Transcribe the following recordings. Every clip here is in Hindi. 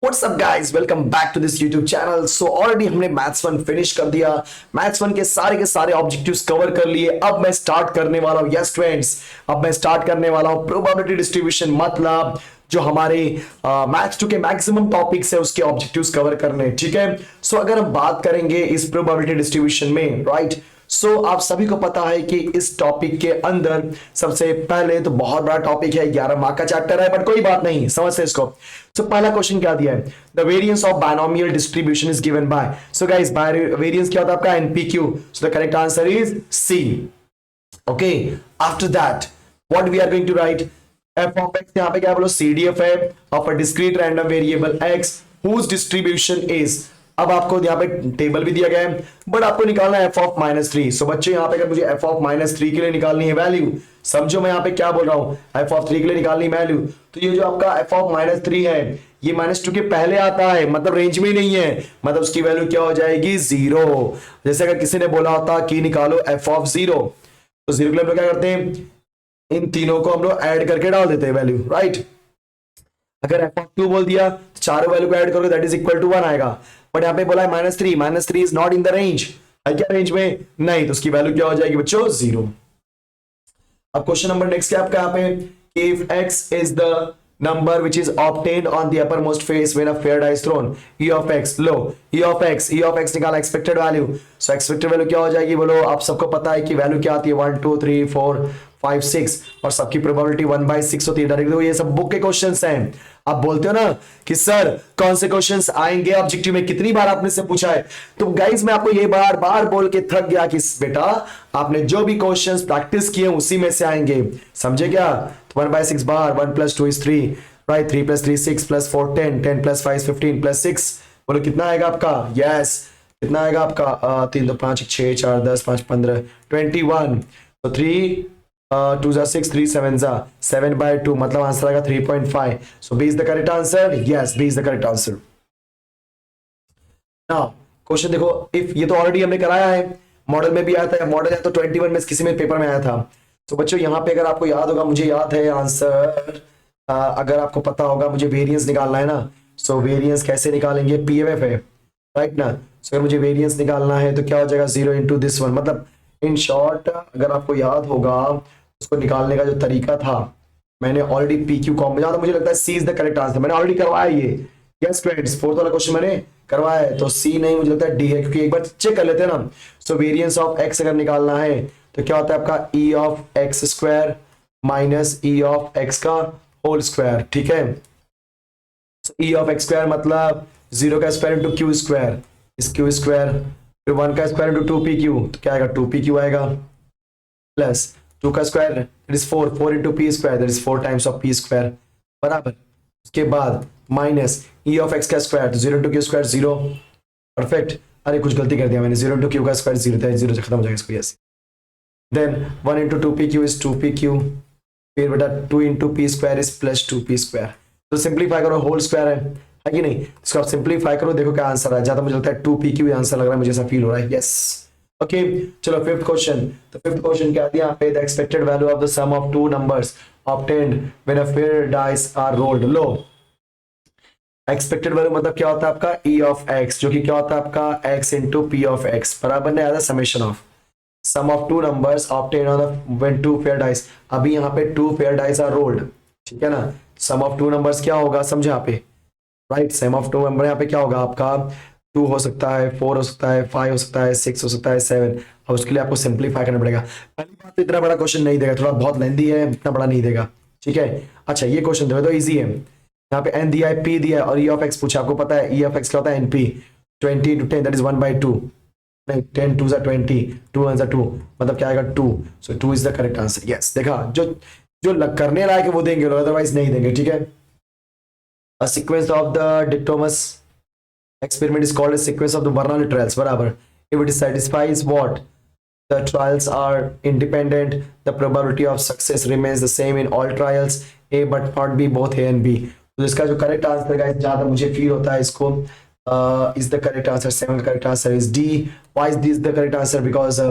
What's up guys, welcome back to this YouTube channel. So already हमने मैथ्स वन फिनिश कर दिया। मैथ्स वन के सारे ऑब्जेक्टिव्स कवर कर लिए। अब मैं स्टार्ट करने वाला हूं, यस फ्रेंड्स, अब मैं स्टार्ट करने वाला हूं प्रोबेबिलिटी डिस्ट्रीब्यूशन, मतलब जो हमारे मैथ्स टू के मैक्सिमम टॉपिक्स है उसके ऑब्जेक्टिव्स कवर करने। ठीक है, सो अगर हम बात करेंगे इस प्रोबेबिलिटी डिस्ट्रीब्यूशन में, राइट, सो आप सभी को पता है कि इस टॉपिक के अंदर सबसे पहले तो बहुत बड़ा टॉपिक है, 11 मार्क का चैप्टर है, बट कोई बात नहीं, समझते इसको। सो पहला क्वेश्चन क्या दिया है, the variance of binomial distribution is given by. So guys, variance क्या होता है आपका, npq. So the correct answer is C. Okay, after that what we are going to write, f of x, यहां पे क्या बोलो, CDF है of a discrete random variable x whose distribution is. अब आपको यहाँ पे टेबल भी दिया गया है, बट आपको निकालना है f ऑफ -3। सो बच्चे यहाँ पे अगर मुझे f ऑफ -3 के लिए निकालनी है वैल्यू, समझो मैं यहाँ पे क्या बोल रहा हूँ, f ऑफ 3 के लिए निकालनी वैल्यू, तो ये जो आपका f ऑफ -3 है ये -2 के पहले आता है, मतलब रेंज में ही नहीं है, मतलब उसकी वैल्यू क्या हो जाएगी, 0। जैसे अगर किसी ने बोला होता कि निकालो f ऑफ 0, तो 0 के लिए हम लोग क्या करते हैं, इन तीनों को हम लोग ऐड करके डाल देते हैं वैल्यू, राइट। अगर f ऑफ 2 बोल दिया तो चारों वैल्यू को ऐड करोगे दैट इज इक्वल टू 1 आएगा, बट यहाँ पे बोला है -3 is not in the range, है क्या रेंज में, नहीं, तो उसकी वैल्यू क्या हो जाएगी बच्चों, 0। अब क्वेश्चन नंबर नेक्स्ट क्या आपका यहाँ पे, if x is the number which is obtained on the uppermost face when a fair die is thrown, e of x, low e of x निकाला, expected value, so expected value क्या हो जाएगी बोलो, आप सबको पता है कि वैल्यू क्या आती है, 1 2 3 4 5 6, और सबकी प्रोबेबिलिटी 1/6 होती है। डायरेक्टली ये सब बुक के क्वेश्चंस हैं। आप बोलते हो ना कि सर कौन से क्वेश्चंस आएंगे ऑब्जेक्टिव में, कितनी बार आपने से पूछा है, तो गाइज मैं आपको ये बार बार बोल के थक गया कि बेटा आपने जो भी क्वेश्चंस प्रैक्टिस किए उसी में से आएंगे, समझे क्या। 1/6 बार, 1 + 2 is 3, राइट, 3 + 3 6 + 4 10, 10 + 5 15 + 6, बोलो कितना आएगा आपका, यस कितना आएगा आपका, 3 2 5 6 4 10 5 15 21, तो 3 2 * 6 3 7 7/2, मतलब आंसर आएगा 3.5। So B is the correct answer, yes B is the correct answer. Now question देखो, इफ ये तो ऑलरेडी हमने कराया है, मॉडल में भी आया था, मॉडल है तो 21 में किसी में पेपर में आया था। तो बच्चों यहाँ पे अगर आपको याद होगा, मुझे याद है आंसर, अगर आपको पता होगा, मुझे वेरिएंस निकालना है ना, सो वेरिएंस कैसे निकालेंगे, पीएमएफ है, राइट ना। सो अगर मुझे वेरिएंस निकालना है तो क्या हो जाएगा, 0 × दिस वन, मतलब इन शॉर्ट अगर आपको याद होगा उसको निकालने का जो तरीका था, मैंने ऑलरेडी पीक्यू कॉम में, मुझे लगता है सी इज द करेक्ट आंसर, मैंने ऑलरेडी करवाया ये, यस फ्रेंड्स, फोर्थ वाला क्वेश्चन मैंने करवाया है, तो सी नहीं, मुझे लगता है डी है, क्योंकि एक बार चेक कर लेते हैं ना। सो वेरिएंस ऑफ एक्स अगर निकालना है तो क्या होता है आपका, e of x square minus e of x का होल स्क्वायर, ठीक है। e ऑफ एक्स स्क्वायर मतलब 0 का स्क्वायर इंटू क्यू स्क्वायर, इस क्यू स्क्वायर, फिर 1 का स्क्वायर इंटू 2pq, तो क्या आएगा 2pq आएगा, प्लस 2 का square that is 4, 4 into P square that is 4 times of P square, बराबर। उसके बाद माइनस e ऑफ एक्स का स्क्वायर, तो 0 इंटू क्यू स्क्वायर 0, परफेक्ट। अरे कुछ गलती कर दिया मैंने, 0 इंटू क्यू का स्क्वायर 0 था, 0 से खत्म हो जाएगा इसको, yes. Then 1 into 2pq is 2pq, फिर बेटा 2 into P square is plus 2p square, तो सिंप्लीफाई करो, होल स्क्वायर है कि नहीं, इसको आप सिंप्लीफाई करो, देखो क्या आंसर है, ज्यादा मुझे लगता है 2pq आंसर लग रहा है, मुझे ऐसा फील हो रहा है, यस। ओके, चलो फिफ्थ क्वेश्चन, तो फिफ्थ क्वेश्चन क्या दिया यहाँ पे, the expected value of the sum of two numbers obtained when a pair dice are rolled, लो एक्सपेक्टेड वैल्यू मतलब क्या होता है आपका, e ऑफ x, जो कि क्या होता है आपका x into P of x, बराबर ने आया summation of sum of two numbers obtained on the when two pair dice. अभी यहाँ पे two pair dice are rolled, ठीक है ना, सम ऑफ टू नंबर्स क्या होगा, समझे यहाँ पे, right, sum of two number यहाँ पे क्या होगा आपका, 2 हो सकता है, 4 हो सकता है, 5 हो सकता है, 6 हो सकता है, 7, और उसके लिए आपको सिंप्लीफाई करना पड़ेगा। पहली बात तो इतना बड़ा क्वेश्चन नहीं देगा, थोड़ा बहुत लेंथी है, इतना बड़ा नहीं देगा, ठीक है। अच्छा ये क्वेश्चन देखो तो इजी है, यहाँ पे n दिया है, p दिया है, और e ऑफ x पूछा, आपको पता है e ऑफ x क्या होता है, np, 20 into 10 दैट इज 1/2, नहीं 10 2 = 20, 2 1 = 2, मतलब क्या आएगा 2, सो 2 is the correct answer, yes. देखा, जो जो करने लायक है वो देंगे, अदरवाइज नहीं देंगे, ठीक है। A sequence of the Dichotomous experiment is called a sequence of the Bernoulli trials, बराबर। If it satisfies what, the trials are independent, the probability of success remains the same in all trials, A but not B, both A and B। तो इसका जो करेक्ट आंसर है, ज्यादा मुझे फील होता है इसको, is the correct answer, 7 का correct answer is D। Why is this the correct answer? Because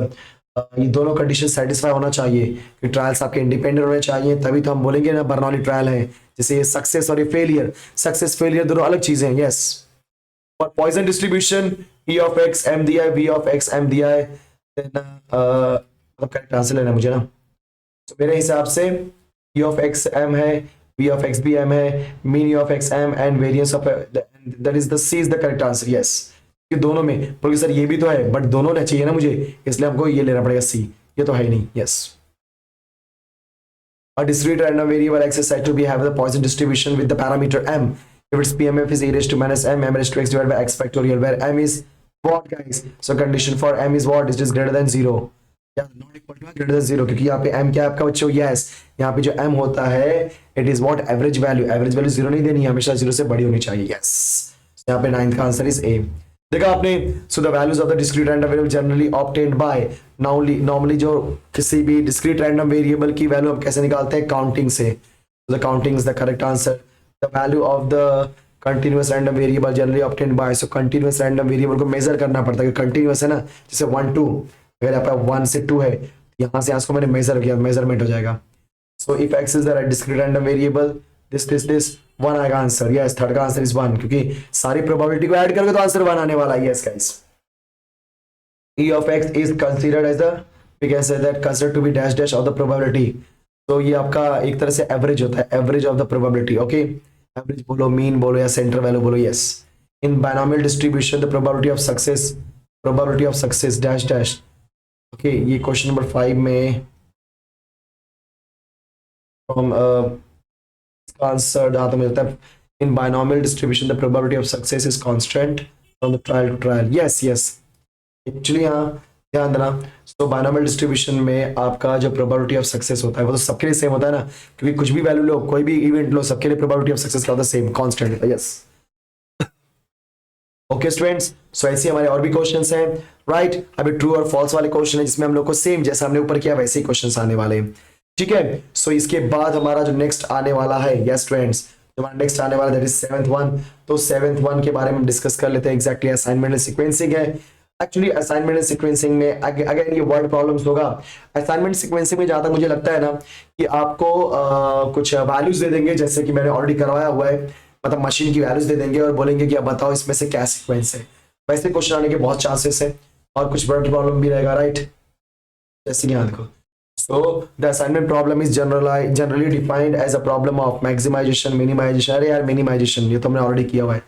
ये दोनों कंडीशन सेटिस्फाई होना चाहिए कि ट्रायल्स आपके इंडिपेंडेंट होने चाहिए, तभी तो हम बोलेंगे ना बर्नौली ट्रायल है। जैसे ये सक्सेस और ये फेलियर, सक्सेस फेलियर दोनों अलग चीजें हैं। यस, और Poisson distribution E of x m दिया है, V of x m दिया है, देन मतलब करेक्ट आंसर लेना मुझे ना। तो मेरे हिसाब से E of x m है, V of x भी m है, mean E of x m and variance of that is the C is the correct answer. Yes, ये दोनों में बोले सर ये भी तो है, बट दोनों ने चाहिए ना मुझे, इसलिए हमको ये लेना पड़ेगा C, ये तो है ही नहीं। Yes, a discrete random variable x is said to be have the Poisson distribution with the parameter m if its PMF is e raised to minus m raised to x divided by x factorial, where m is what guys? So condition for m is what? It is greater than 0, या not equal to greater than 0, क्योंकि यहाँ पे m क्या है आपका बच्चों? यस, यहाँ पे जो m होता है it is what? Average value. Average value 0 नहीं देनी, हमेशा 0 से बड़ी होनी चाहिए। यस, यहाँ पे 9th का आंसर इज ए। देखा आपने? So the values of the discrete random variable generally obtained by normally जो किसी भी डिस्क्रीट रैंडम वेरिएबल की वैल्यू हम कैसे निकालते हैं? काउंटिंग से। The counting is the correct answer. The value of the continuous random variable generally obtained by, so continuous random variable को मेजर करना पड़ता है, कंटिन्यूअस है ना, जैसे 1 2, अगर आपका 1 से 2 है, यहाँ से इसको मैंने मेजर किया, मेजरमेंट हो जाएगा। So if x is the discrete random variable, this 1 आएगा आंसर। यस, थर्ड का आंसर इज 1, क्योंकि सारी प्रोबेबिलिटी को ऐड करोगे तो आंसर 1 आने वाला है। Yes guys, E of x is considered as the, we can say that considered to be dash dash of the probability। तो ये आपका एक तरह से एवरेज होता है, average of the probability. Okay, average बोलो, मीन बोलो या सेंटर वैल्यू बोलो। Yes, in binomial distribution the probability of success dash dash. Okay, ये क्वेश्चन नंबर 5 में फ्रॉम आंसर जहां तक मिलता है, in binomial distribution the probability of success is constant from the trial to trial. Yes yes, actually यहाँ ध्यान देना। तो बायनोमियल डिस्ट्रीब्यूशन में आपका जो प्रोबेबिलिटी ऑफ सक्सेस होता है वो तो सबके लिए सेम होता है ना, क्योंकि कुछ भी वैल्यू लो, कोई भी इवेंट लो, सबके लिए प्रोबेबिलिटी ऑफ सक्सेस क्या होता है? सेम, कांस्टेंट होता है। यस, ओके स्टूडेंट्स, सो ऐसे हमारे और भी क्वेश्चंस हैं, राइट। अभी ट्रू और फॉल्स वाले क्वेश्चन है, जिसमें हम लोग को सेम जैसा हमने ऊपर किया वैसे ही क्वेश्चंस आने वाले हैं, ठीक है। सो इसके बाद हमारा जो नेक्स्ट आने वाला है, यस स्टूडेंट्स, हमारा नेक्स्ट आने वाला दैट इज 7th वन। तो 7th वन के बारे में डिस्कस कर लेते हैं। एग्जैक्टली असाइनमेंट एंड सीक्वेंसिंग है। एक्चुअली असाइनमेंट एंड सीक्वेंसिंग में अगेन ये वर्ड प्रॉब्लम्स होगा। असाइनमेंट सीक्वेंसिंग में जहां तक मुझे लगता है ना कि आपको कुछ वैल्यूज दे देंगे, जैसे कि मैंने ऑलरेडी करवाया हुआ है, मतलब मशीन की वैल्यूज दे देंगे और बोलेंगे कि अब बताओ इसमें से क्या सीक्वेंस है। वैसे क्वेश्चन आने के बहुत चांसेस है, और कुछ वर्ड प्रॉब्लम भी रहेगा, राइट। जैसे कि यहाँ देखो, so the assignment problem is generally defined as a problem of maximization, minimization। अरे यार minimization ये तो हमने ऑलरेडी किया हुआ है।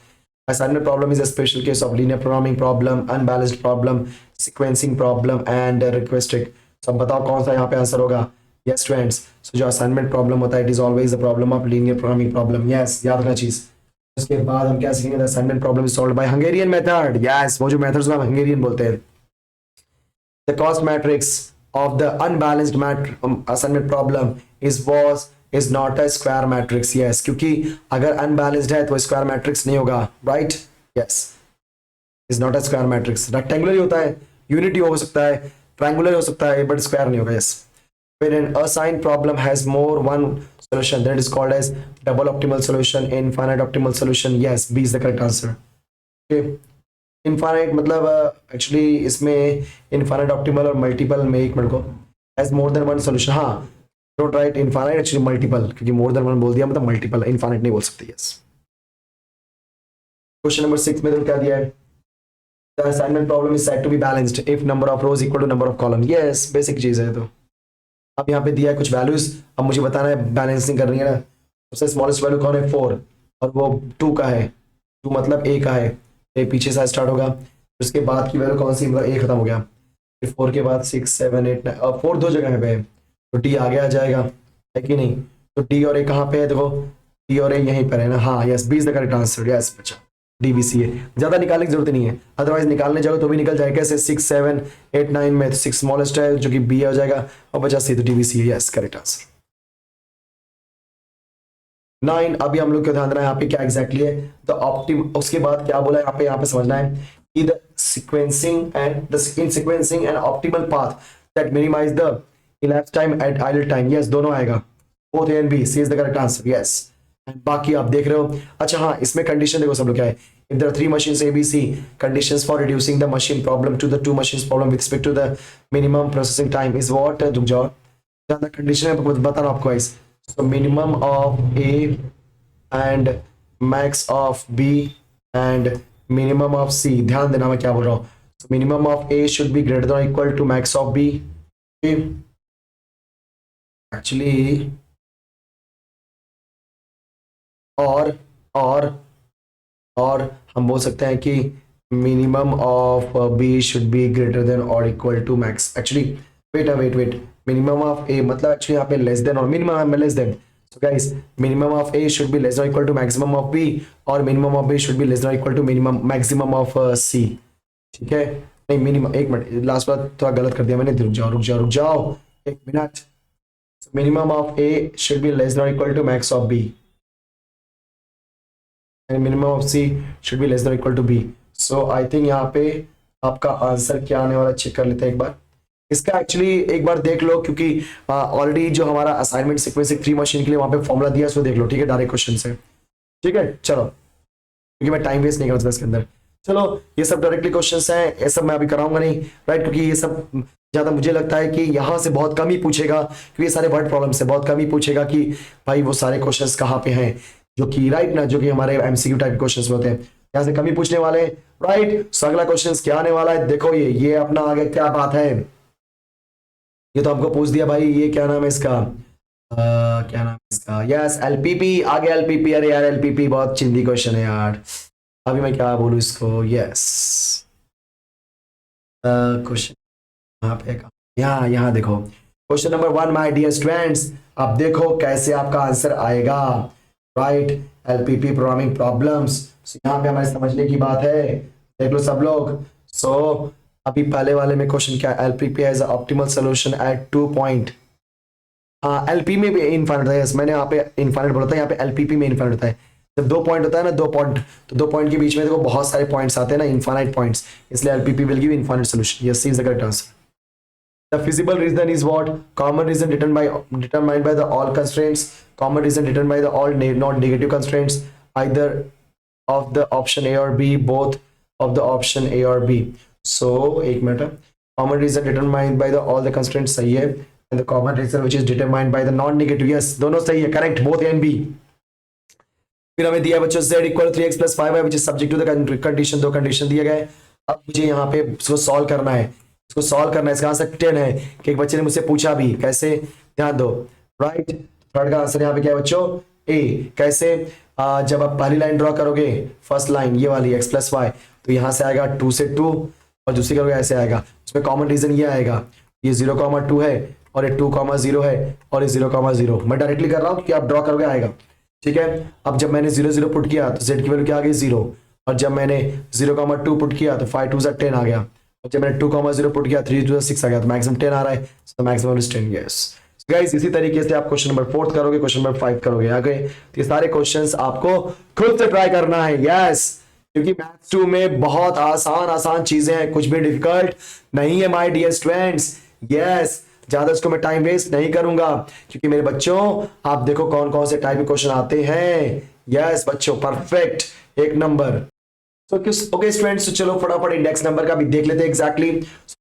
Assignment problem is a special case of linear programming problem, unbalanced problem, sequencing problem and requested। so अब बताओ कौन सा यहाँ पे आंसर होगा? yes friends, so जो assignment problem होता है it is always a problem of linear programming problem। yes, याद रखना चीज। उसके बाद हम क्या सीखेंगे? the assignment problem is solved by Hungarian method। yes, वो जो मेथड्स को हम Hungarian बोलते हैं। the cost matrix of the unbalanced assignment problem is not a square matrix। yes, क्योंकि अगर unbalanced है तो square matrix नहीं होगा, right। yes, is not a square matrix। rectangular ही होता है, unity हो सकता है, triangular हो सकता है, but square नहीं होगा। yes, when an assigned problem has more one solution, that is called as double optimal solution, infinite optimal solution। yes, B is the correct answer। okay, infinite मतलब एक्चुअली इसमें इनफाइनाइट ऑप्टिमल और मल्टीपल में एक मिनट को as more than one solution. हाँ, don't write infinite, actually multiple, क्योंकि मोर देन वन बोल दिया मतलब मल्टीपल, इनफाइनाइट नहीं बोल सकते। यस, क्वेश्चन नंबर 6 में तो क्या दिया है? The assignment problem is said to be balanced if number of rows equal to number of column. Yes, basic चीज है। तो अब यहाँ पे दिया है कुछ वैल्यूज, अब मुझे बताना है बैलेंसिंग करनी है ना। सबसे स्मॉलेस्ट वैल्यू कौन है? 4, और वो 2 का है, 2 मतलब A का है, ए पीछे से स्टार्ट होगा। उसके बाद की वैल्यू कौन सी? मतलब ए खत्म हो गया, फिर 4 के बाद 6 7 8 9 और 4 दो जगह पे है, तो डी आगे आ जाएगा, है कि नहीं। तो डी और ए कहाँ पे है? देखो डी और ए यहीं पर है ना। हाँ, yes, B is the correct answer. Yes बच्चा, डी बी सी है। ज्यादा निकालने की जरूरत नहीं है, अदरवाइज निकालने जाओ तो भी निकल जाएगा। कैसे? 6 7 8 9 में 6 स्मॉलेस्ट है जो कि बी हो जाएगा, और बचा सी, तो डी बी सी है। Yes, correct answer 9। अभी हम लोग को ध्यान देना है यहाँ पे क्या एग्जैक्टली है द ऑप्टिम। उसके बाद क्या बोला यहाँ पे समझना है कि the sequencing and the in sequencing and optimal path that minimize the elapsed time at idle time. Yes, दोनों आएगा, both A and B. C is the correct answer. Yes, बाकी आप देख रहे हो। अच्छा हाँ, इसमें कंडीशन देखो सब लोग क्या है। If there are three machines A B C, conditions for reducing the machine problem to the two machines problem with respect to the minimum processing time is what. रुक जाओ, ज्यादा कंडीशन है बता रहा हूं आपको guys. So minimum of A and max of B and minimum of C. ध्यान देना मैं क्या बोल रहा हूँ। Minimum of A should be greater than equal to max of B. Actually और और और हम बोल सकते हैं कि minimum of B should be greater than और equal to max. Actually wait minimum of A मतलब एक्चुअली यहाँ पे लेस देन और मिनिमम में less than. So guys minimum of A should be less than equal to maximum of B और minimum of B should be less than equal to minimum maximum of C. ठीक है, नहीं मिनिमम, एक मिनट लास्ट बार थोड़ा गलत कर दिया मैंने। रुक जाओ एक minute. Minimum of A should be less than equal to max of B and minimum of C should be less than or equal to B. So I think यहाँ पे आपका आंसर क्या आने वाला चेक कर लेते हैं एक बार। इसका एक्चुअली एक बार देख लो, क्योंकि ऑलरेडी जो हमारा असाइनमेंट सीक्वेंस थ्री मशीन के लिए वहां पे फॉर्मुला दिया है, उसको देख लो। ठीक है, डायरेक्ट क्वेश्चन से। ठीक है चलो, क्योंकि मैं टाइम वेस्ट नहीं करता इसके अंदर। चलो ये सब डायरेक्टली क्वेश्चंस हैं, ये सब मैं अभी कराऊंगा नहीं, राइट, क्योंकि ये सब ज्यादा मुझे लगता है कि यहाँ से बहुत कम ही पूछेगा, क्योंकि ये सारे वर्ड प्रॉब्लम से बहुत कम ही पूछेगा कि भाई वो सारे क्वेश्चंस कहाँ पे हैं, जो कि राइट ना, जो कि हमारे एमसीक्यू टाइप क्वेश्चंस होते हैं, यहाँ से कम ही पूछने वाले हैं, राइट। सो अगला क्वेश्चन क्या आने वाला है, देखो ये अपना आगे क्या बात है। ये तो हमको पूछ दिया भाई, ये क्या नाम है इसका, क्या नाम है इसका, यस एलपीपी। आगे एलपीपी, अरे यार एलपीपी बहुत चिंदी क्वेश्चन है यार, अभी मैं क्या बोलूं इसको। यस क्वेश्चन यहाँ पे, यहाँ देखो question number 1 my dear students. अब देखो कैसे आपका आंसर आएगा, राइट। एलपीपी प्रोग्रामिंग प्रॉब्लम्स, यहाँ पे हमारे समझने की बात है, देख लो सब लोग। सो अभी पहले वाले में क्वेश्चन क्या, LPP as optimal solution at 2 point. हाँ एलपी में भी इनफाइनाइट होता है, मैंने यहाँ पे इनफाइनाइट बोला था, यहाँ पे एलपीपी में इनफाइनाइट होता है। जब 2 पॉइंट होता है ना, 2 पॉइंट, तो 2 पॉइंट के बीच में देखो बहुत सारे पॉइंट्स आते हैं ना, इनफाइनाइट पॉइंट्स, इसलिए LPP will give infinite solution. Yes is the correct answer. The feasible reason is what? Common reason determined by the all constraints. Common reason determined by the all non-negative constraints. Either of the option A or B. Both of the option A or B. So एक minute, common reason determined by the all the constraints सही है, and the common reason which is determined by the non-negative. Yes, दोनों सही है, correct. Both A and B. फिर हमें दिया बच्चों z equal 3x plus 5y which is subject to the condition. दो कंडीशन दिए गए। अब मुझे यहाँ पे इसको सॉल्व करना है, इसको सॉल्व करना है। इसका आंसर 10 है कि एक बच्चे ने मुझसे पूछा भी कैसे, ध्यान दो, राइट। थर्ड का आंसर यहाँ पे क्या है बच्चों, ए। कैसे, जब आप पहली लाइन ड्रॉ करोगे, फर्स्ट लाइन ये वाली x प्लस वाई, तो यहाँ से आएगा 2 से 2, और दूसरी करोगे ऐसे आएगा। उसमें कॉमन रीजन ये आएगा, ये 0,2 है और ये 2,0 है और ये 0,0। मैं डायरेक्टली कर रहा हूँ क्योंकि आप ड्रॉ करोगे आएगा। ठीक है, अब जब मैंने 0,0 पुट किया तो z की वैल्यू क्या आ गई 0, और जब मैंने 0,2 पुट किया तो 5 2 10 आ गया, और जब मैंने 2,0 पुट किया 3 2 6 आ गया, तो मैक्सिमम 10 आ रहा है। तो मैक्सिमम इज 10। यस गाइस, इसी तरीके से आप क्वेश्चन नंबर 4 करोगे, क्वेश्चन नंबर 5 करोगे, आगे तो ये सारे क्वेश्चंस आपको खुद से ट्राई करना है। यस, क्योंकि मैथ्स 2 में बहुत आसान चीजें हैं, कुछ भी डिफिकल्ट नहीं है माय डियर स्टूडेंट्स। यस, ज्यादा इसको मैं टाइम वेस्ट नहीं करूंगा, क्योंकि मेरे बच्चों आप देखो कौन कौन से टाइप के क्वेश्चन आते हैं। यस बच्चों, परफेक्ट, एक नंबर। ओके स्टूडेंट्स, चलो फटाफट इंडेक्स नंबर का भी देख लेते हैं exactly.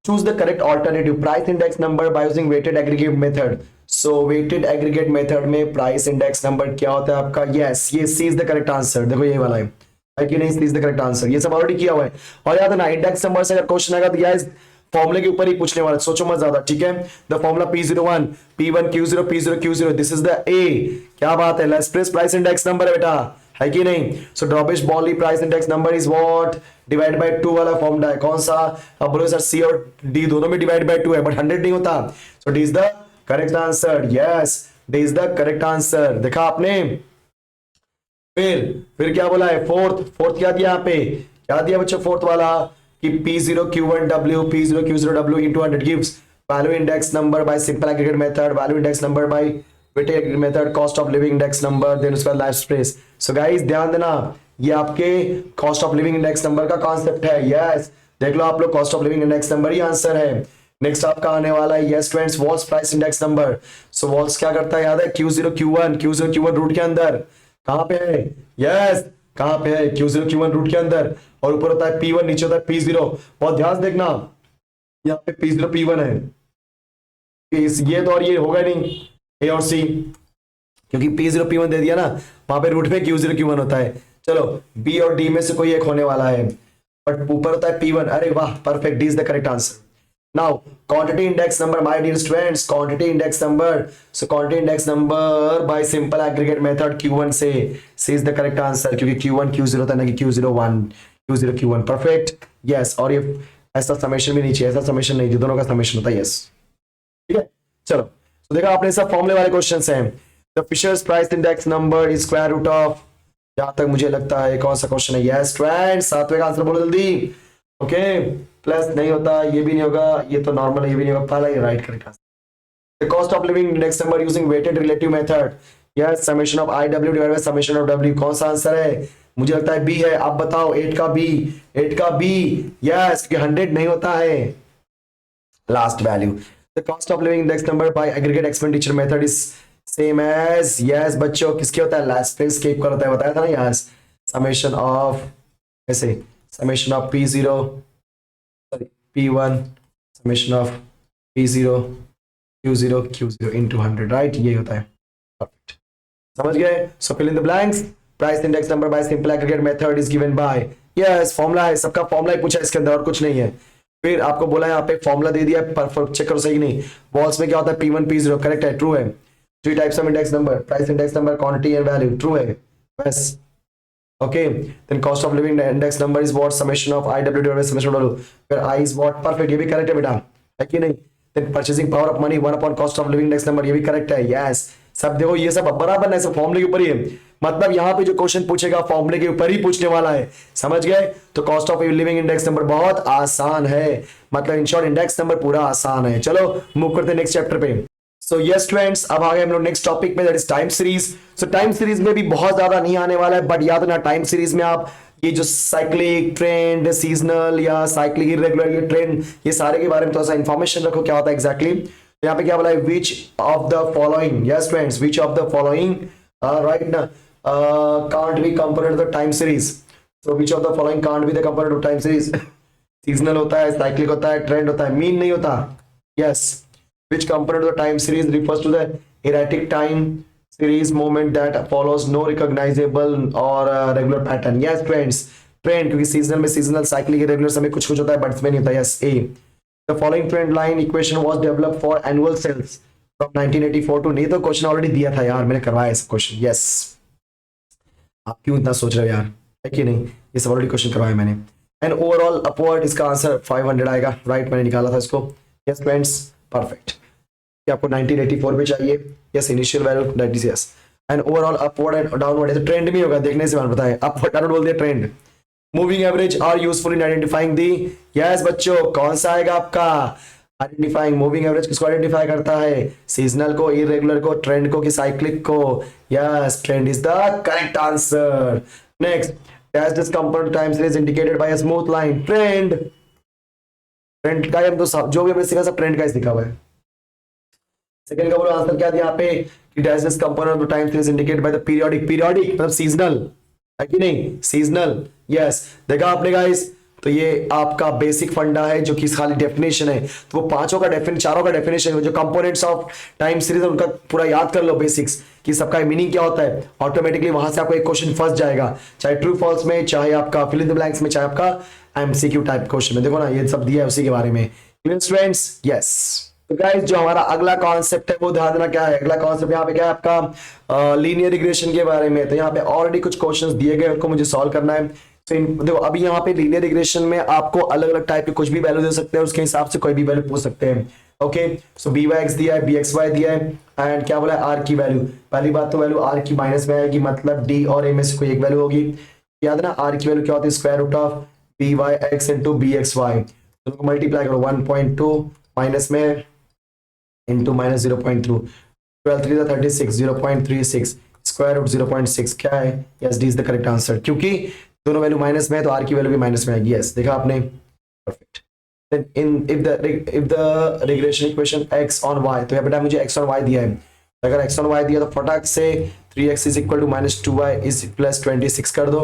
Choose the correct alternative price index number by using weighted aggregate method. So weighted aggregate method में प्राइस इंडेक्स नंबर क्या होता है आपका, यस ये C is the correct answer. देखो ये वाला है कि नहीं, C is the correct answer, ये सब ऑलरेडी किया हुआ है। और याद है ना, इंडेक्स नंबर से अगर क्वेश्चन आएगा तो यस फॉर्मूले के ऊपर ही पूछने वाला, सोचो मत ज्यादा। ठीक है, the formula P01 P1 Q0 P0 Q0, this is the ए। क्या बात है, लेस्प्रेस प्राइस इंडेक्स नंबर है बेटा, है कि नहीं। So Drobisch Bowley price index number is what, divide by 2 वाला फॉर्मूला है। कौन सा, अब बोलो सर सी और डी दोनों में डिवाइड बाय 2 है, बट 100 नहीं होता। So D is the correct answer. Yes, D is the correct answer, देखा आपने। फिर क्या बोला है, फोर्थ क्या दिया यहाँ पे, क्या दिया बच्चों फोर्थ वाला, कि P0Q1W P0Q0W into 100 gives value index number by simple aggregate method, value index number by weighted aggregate method, cost of living index number, then उसका life space। So guys ध्यान देना, ये आपके cost of living index number का कॉन्सेप्ट है। यस, देख लो आप लोग, cost of living index number ही आंसर है। नेक्स्ट आपका आने वाला है, yes friends, Walsh price index number. So Walsh क्या करता है, याद है, Q0 Q1 रूट के अंदर, कहां पे है? यस, कहां पे है? Q0 Q1 रूट के अंदर, और ऊपर होता है P1, नीचे होता है P0। बहुत ध्यान से देखना, यहाँ पे P0 P1 है, ये तो और ये होगा नहीं ए और सी, क्योंकि P0 P1 दे दिया ना, वहां पे रूट में Q0 Q1 होता है। चलो बी और डी में से कोई एक होने वाला है, बट ऊपर होता है P1। अरे वाह, perfect, D is the correct answer. Now quantity index number, my dear students, quantity index number, so quantity index number by simple aggregate method Q1 से C is the correct answer, क्योंकि Q1 Q0 होता है ना कि Q01 Q0 Q1, perfect, yes. और ये ऐसा समेशन भी नहीं चाहिए, ऐसा समेशन नहीं, दोनों का समेशन होता है, यस, ठीक है। चलो, तो देखा आपने, सब फॉर्मूले वाले क्वेश्चंस हैं। The Fisher's price index number is square root of, जहां तक मुझे लगता है कौन सा क्वेश्चन है, यस फ्रेंड्स, सातवें का आंसर बोलो जल्दी। ओके, प्लस नहीं होता, ये भी नहीं होगा, ये तो नॉर्मल है, ये भी नहीं होगा, पहला ये right correct answer. The cost of living index number using weighted relative method, yes, summation of I W divided by summation of W, कौन सा आंसर है? मुझे लगता है बी है, आप बताओ। 8 का बी, 8 का बी, यस, क्योंकि 100 नहीं होता है last value. The cost of living index number by aggregate expenditure method is same as, yes बच्चों, किसके होता है? लास्ट पे स्केप का होता है, बताया था ना, यस, समेशन ऑफ, ऐसे summation of P0 P1 summation of P0 Q0 Q0 into 100, right, ये होता है, परफेक्ट, समझ गए। So fill in the blanks, price index number by simple aggregate method is given by, yes, formula है, सबका फॉर्मूला ही पूछा है इसके अंदर, और कुछ नहीं है। फिर आपको बोला यहाँ पे फॉर्मूला दे दिया, परफेक्ट, चेक करो सही नहीं। वॉल्स में क्या होता है? P1 P0, करेक्ट है, ट्रू है। 3 types of index number, price index number, quantity and value, true है, बस। Okay, then cost of living index number is what? Summation of IW divided by summation of W, where I is what? Perfect, ये भी correct है बेटा, है कि नहीं? Then purchasing power of money 1 upon cost of living index number, ये भी correct है, yes। सब देखो, ये सब बराबर है, सब फॉर्मूले के ऊपर ही है, मतलब यहाँ पे जो क्वेश्चन पूछेगा फॉर्मूले के ऊपर ही पूछने वाला है, समझ गए? तो cost of living index number बहुत आसान है, मतलब इन शॉर्ट इंडेक्स नंबर पूरा आसान है। चलो मूव करते हैं नेक्स्ट चैप्टर पे। सो यस स्टूडेंट्स, अब आ गए हम लोग नेक्स्ट टॉपिक में, that is time series. So time series में भी बहुत ज्यादा नहीं आने वाला है, बट याद रखना टाइम सीरीज में आप ये जो साइक्लिक, ट्रेंड, सीजनल या साइक्लिक, इरेगुलर, ये ट्रेंड, ये सारे के बारे में थोड़ा सा इंफॉर्मेशन रखो, क्या होता है एग्जैक्टली। तो यहाँ पे क्या बोला है? Which of the following, yes friends, which of the following, right ना, can't be component of the time series. So which of the following can't be the component of time series? Seasonal होता है, साइक्लिक होता है, ट्रेंड होता है, मीन नहीं होता, yes. Which component of the time series refers to the erratic time series movement that follows no recognizable or regular pattern? Yes friends, trend, क्योंकि seasonal में seasonal, cyclic, irregular समय कुछ कुछ होता है, but इसमें नहीं होता। Yes, A. The following trend line equation was developed for annual sales from 1984 to, नहीं तो क्वेश्चन ऑलरेडी दिया था यार, मैंने करवाया इस क्वेश्चन, यस। आप क्यों इतना सोच रहे हो यार, है कि नहीं? ये सब ऑलरेडी क्वेश्चन करवाया मैंने। एंड ओवरऑल अपवर्ड, इसका आंसर 500 आएगा, राइट, मैंने निकाला था इसको, यस फ्रेंड्स, परफेक्ट। क्या आपको 1984 पे चाहिए? Yes, initial value that is yes. And overall upward and downward, है तो ट्रेंड भी होगा, देखने से मैंने बताया, अपवर्ड डाउनवर्ड बोल दिया, trend. Moving average are useful in identifying the, yes बच्चों, कौन सा आएगा आपका? आइडेंटिफाइंग, मूविंग एवरेज किसको आइडेंटिफाई करता है? सीजनल को, इरेगुलर को, ट्रेंड को कि साइक्लिक को? Yes, trend is the correct answer. Next, dash this component time series indicated by a smooth line, trend. Trend का हम तो जो भी हमने सीखा सब ट्रेंड का ही सीखा हुआ है। सेकंड का बोलो आंसर क्या दिया यहाँ पे कि dash this component of time series indicated by the periodic, periodic मतलब सीजनल, है कि नहीं? Seasonal, yes. देखा आपने गाइस, तो ये आपका बेसिक फंडा है जो कि खाली डेफिनेशन है, तो वो पांचों का चारों का डेफिनेशन है, जो कंपोनेंट्स ऑफ टाइम सीरीज उनका पूरा याद कर लो बेसिक्स, कि सबका मीनिंग क्या होता है, ऑटोमेटिकली वहां से आपको एक क्वेश्चन फंस जाएगा, चाहे ट्रू फॉल्स में, चाहे आपका फिल इन द ब्लैंक्स में, चाहे आपका एमसीक्यू टाइप क्वेश्चन में। देखो ना, ये सब दिया है उसी के बारे में, क्लियर स्टूडेंट्स? यस। तो गाइस, जो हमारा अगला कॉन्सेप्ट है वो ध्यान देना, क्या है अगला कॉन्सेप्ट? यहाँ पे क्या है आपका लीनियर रिग्रेशन के बारे में। तो यहाँ पे ऑलरेडी कुछ क्वेश्चंस दिए गए, उनको मुझे सॉल्व करना है। तो देखो, अभी यहाँ पे लीनियर रिग्रेशन में आपको अलग अलग टाइप के कुछ भी वैल्यू दे सकते हैं, उसके हिसाब से कोई भी वैल्यू पूछ सकते हैं। ओके, सो बी वाई एक्स दिया है, बी एक्स वाई दिया है, एंड क्या बोला है? आर की वैल्यू। पहली बात तो वैल्यू आर की माइनस में आएगी, मतलब डी और ए में से कोई एक वैल्यू होगी। याद है ना, आर की वैल्यू क्या होती है? Square root of B Y X into B X Y. तो मल्टीप्लाई करो, 1.2 माइनस में into minus 0.2, 12 3 36, 0.36 स्क्वायर रूट 0.6, क्या है? Yes, D is the correct answer, क्योंकि दोनों वैल्यू माइनस में है तो आर की वैल्यू भी माइनस में आएगी। यस, देखा आपने, perfect. Then in if the regression equation x on y, तो यहाँ बेटा मुझे x on y दिया है, अगर x on y दिया तो फटाक से 3x is equal to minus 2y is plus 26 कर दो।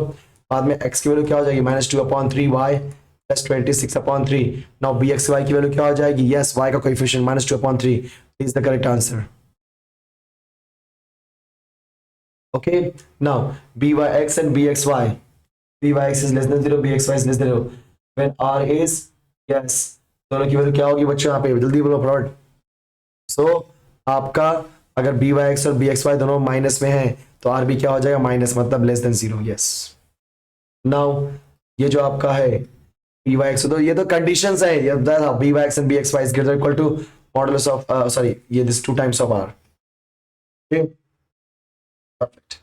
बाद में x की वैल्यू क्या हो जाएगी, minus 2/3y plus 26/3। Now B X Y की वैल्यू क्या हो जाएगी, यस y का coefficient minus 2/3 is the correct answer. Okay, now byx and bxy, byx is less than 0, bxy is less than 0 when r is, yes, दोनों की वैल्यू क्या होगी बच्चों, यहाँ पे जल्दी बोलो फ्रॉड। सो आपका अगर byx और bxy दोनों माइनस में है तो r भी क्या हो जाएगा, माइनस, मतलब लेस देन 0। यस, नाउ ये जो आपका है byx, तो ये तो कंडीशंस है, ये बताया था byx and bxy is greater or equal to modulus of sorry ये this 2 times of r। Okay, perfect.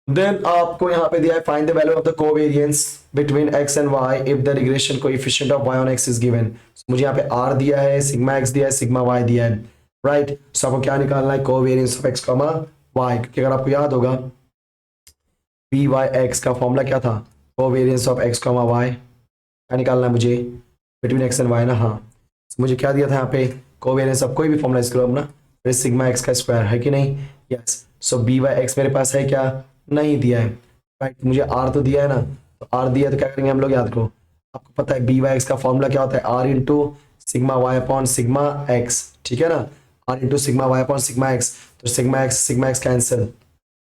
Then आपको यहाँ पे दिया है find the value of the covariance between x and y if the regression coefficient of y on x is given. मुझे यहाँ पे r दिया है, सिग्मा x दिया है, सिग्मा y दिया है, राइट। सो आपको क्या निकालना है, कोवेरिएंस ऑफ x, y, क्योंकि अगर आपको याद होगा byx का फॉर्मूला क्या था, कोवेरिएंस ऑफ x, y, क्या निकालना है मुझे, बिटवीन x एंड y ना। हाँ, मुझे क्या दिया था यहाँ पे, कोवेरिएंस ऑफ कोई भी फॉर्मूला इसको अपना, सिग्मा x का स्क्वायर है कि नहीं, यस। सो byx मेरे पास है क्या, नहीं दिया है, राइट। मुझे r तो दिया है ना, तो r दिया है तो क्या करेंगे हम लोग, याद करो, आपको पता है byx का फॉर्मूला क्या होता है, r into sigma y upon sigma x, ठीक है ना, r into sigma y upon sigma x, तो सिग्मा x कैंसिल,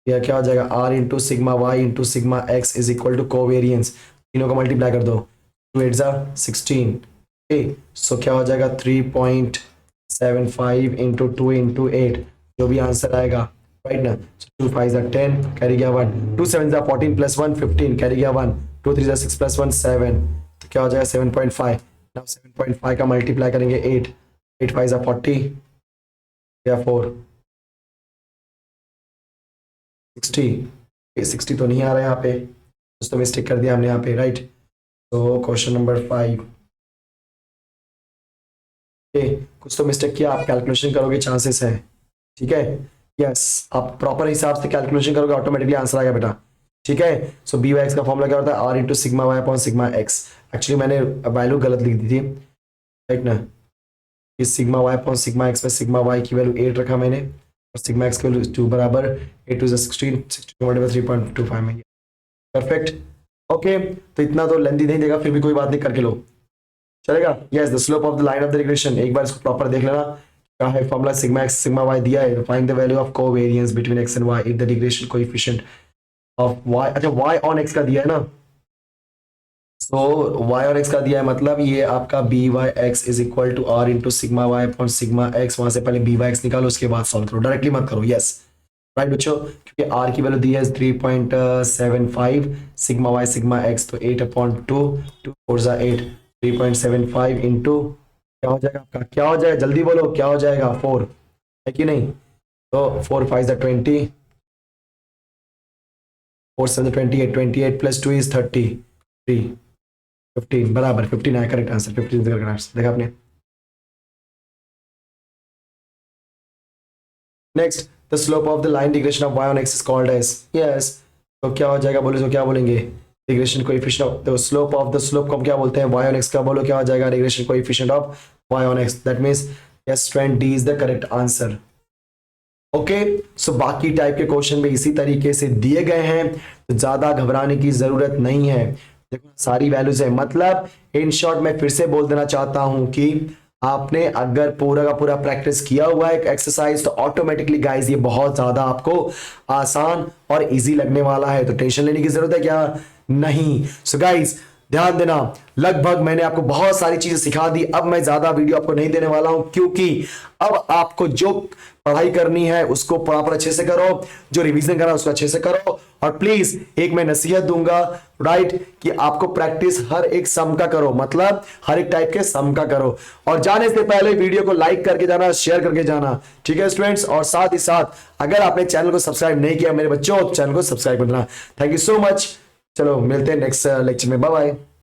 यह क्या हो जाएगा, r into sigma y into sigma x is equal to covariance, तीनों को मल्टीप्लाई कर दो, 2 8 16, ओके। सो क्या हो जाएगा 3.75 इंटू 2 इंटू 8, जो भी आंसर आएगा, राइट ना। 2 5 10 कैरी गया 1, 2 7 14 प्लस 1 15 कैरी गया 1, 2 3 6 प्लस 1 7, तो क्या हो जाएगा 7.5। नाउ 7.5 का मल्टीप्लाई करेंगे 8, 8 5 40 या 4 60 तो नहीं आ रहा है यहाँ पे, कुछ तो मिस्टेक कर दिया हमने यहाँ पे, राइट। तो क्वेश्चन नंबर 5, कुछ तो मिस्टेक किया, आप कैलकुलेशन करोगे चांसेस है, ठीक है, यस। आप प्रॉपर हिसाब से कैलकुलेशन करोगे, ऑटोमेटिकली आंसर आएगा बेटा, ठीक है। सो बी वाई एक्स का फॉर्मूला क्या होता है, r into sigma Y upon sigma X. Actually मैंने वैल्यू गलत लिख दी थी, राइट ना, इस sigma Y upon sigma X में सिग्मा वाई की वैल्यू 8 रखा मैंने, और सिग्मा एक्स की वैल्यू 2 बराबर 8 2 16 3.25 में, परफेक्ट। ओके, तो इतना तो लेंथी नहीं देगा, फिर भी कोई बात नहीं, करके लो, चलेगा। Yes, the slope of the line of the regression, एक बार इसको प्रॉपर देख लेना, क्या है formula, sigma X sigma Y दिया है, find the value of covariance between X and Y if the regression coefficient of Y, अच्छा वाई ऑन एक्स का दिया है ना, सो वाई ऑन एक्स का दिया है, मतलब ये आपका B Y X is equal to R into sigma Y upon sigma X, वहां से पहले बी वाई एक्स निकालो, उसके बाद सॉल्व करो, डायरेक्टली मत करो, यस, राइट बच्चों, क्योंकि आर की वैल्यू दी है 3.75, सिग्मा वाई सिग्मा एक्स, तो 8/2, 2 4 8, 3.75 इंटू क्या हो जाएगा आपका, क्या हो जाएगा, जल्दी बोलो, क्या हो जाएगा, 4 है कि नहीं, तो 4 5 20, 4 7 28, 28 प्लस 2 इज 33, 15 बराबर 15 है करेक्ट आंसर, 15 करेक्ट आंसर, देखा आपने। Next, the slope of the line digression of y on x is called as, yes, तो क्या हो जाएगा, बोले तो क्या बोलेंगे, digression coefficient of the slope of the slope को हम क्या बोलते हैं, y on x का, बोलो क्या हो जाएगा, regression coefficient of y on x, that means yes student D is the correct answer. Okay, so बाकी टाइप के क्वेश्चन में इसी तरीके से दिए गए हैं, तो ज्यादा घबराने की जरूरत नहीं है, देखो सारी वैल्यूज है, मतलब इन शॉर्ट मैं फिर से बोल देना चाहता हूं कि आपने अगर पूरा का पूरा प्रैक्टिस किया हुआ है एक एक्सरसाइज, तो ऑटोमेटिकली गाइस ये बहुत ज्यादा आपको आसान और इजी लगने वाला है, तो टेंशन लेने की जरूरत है क्या, नहीं। सो गाइस ध्यान देना, लगभग मैंने आपको बहुत सारी चीजें सिखा दी, अब मैं ज्यादा वीडियो आपको नहीं देने वाला हूं, क्योंकि अब आपको जो पढ़ाई करनी है उसको प्रॉपर अच्छे से करो, जो रिवीजन करना है उसको अच्छे से करो, और प्लीज एक मैं नसीहत दूंगा, राइट, कि आपको प्रैक्टिस हर एक सम का करो, मतलब हर एक टाइप के सम का करो, और जाने से पहले वीडियो को लाइक करके जाना, शेयर करके जाना, ठीक है स्टूडेंट्स, और साथ ही साथ अगर आपने चैनल को सब्सक्राइब नहीं किया मेरे बच्चों, तो चैनल को सब्सक्राइब करना। थैंक यू सो मच, चलो मिलते हैं नेक्स्ट लेक्चर में, बाय बाय।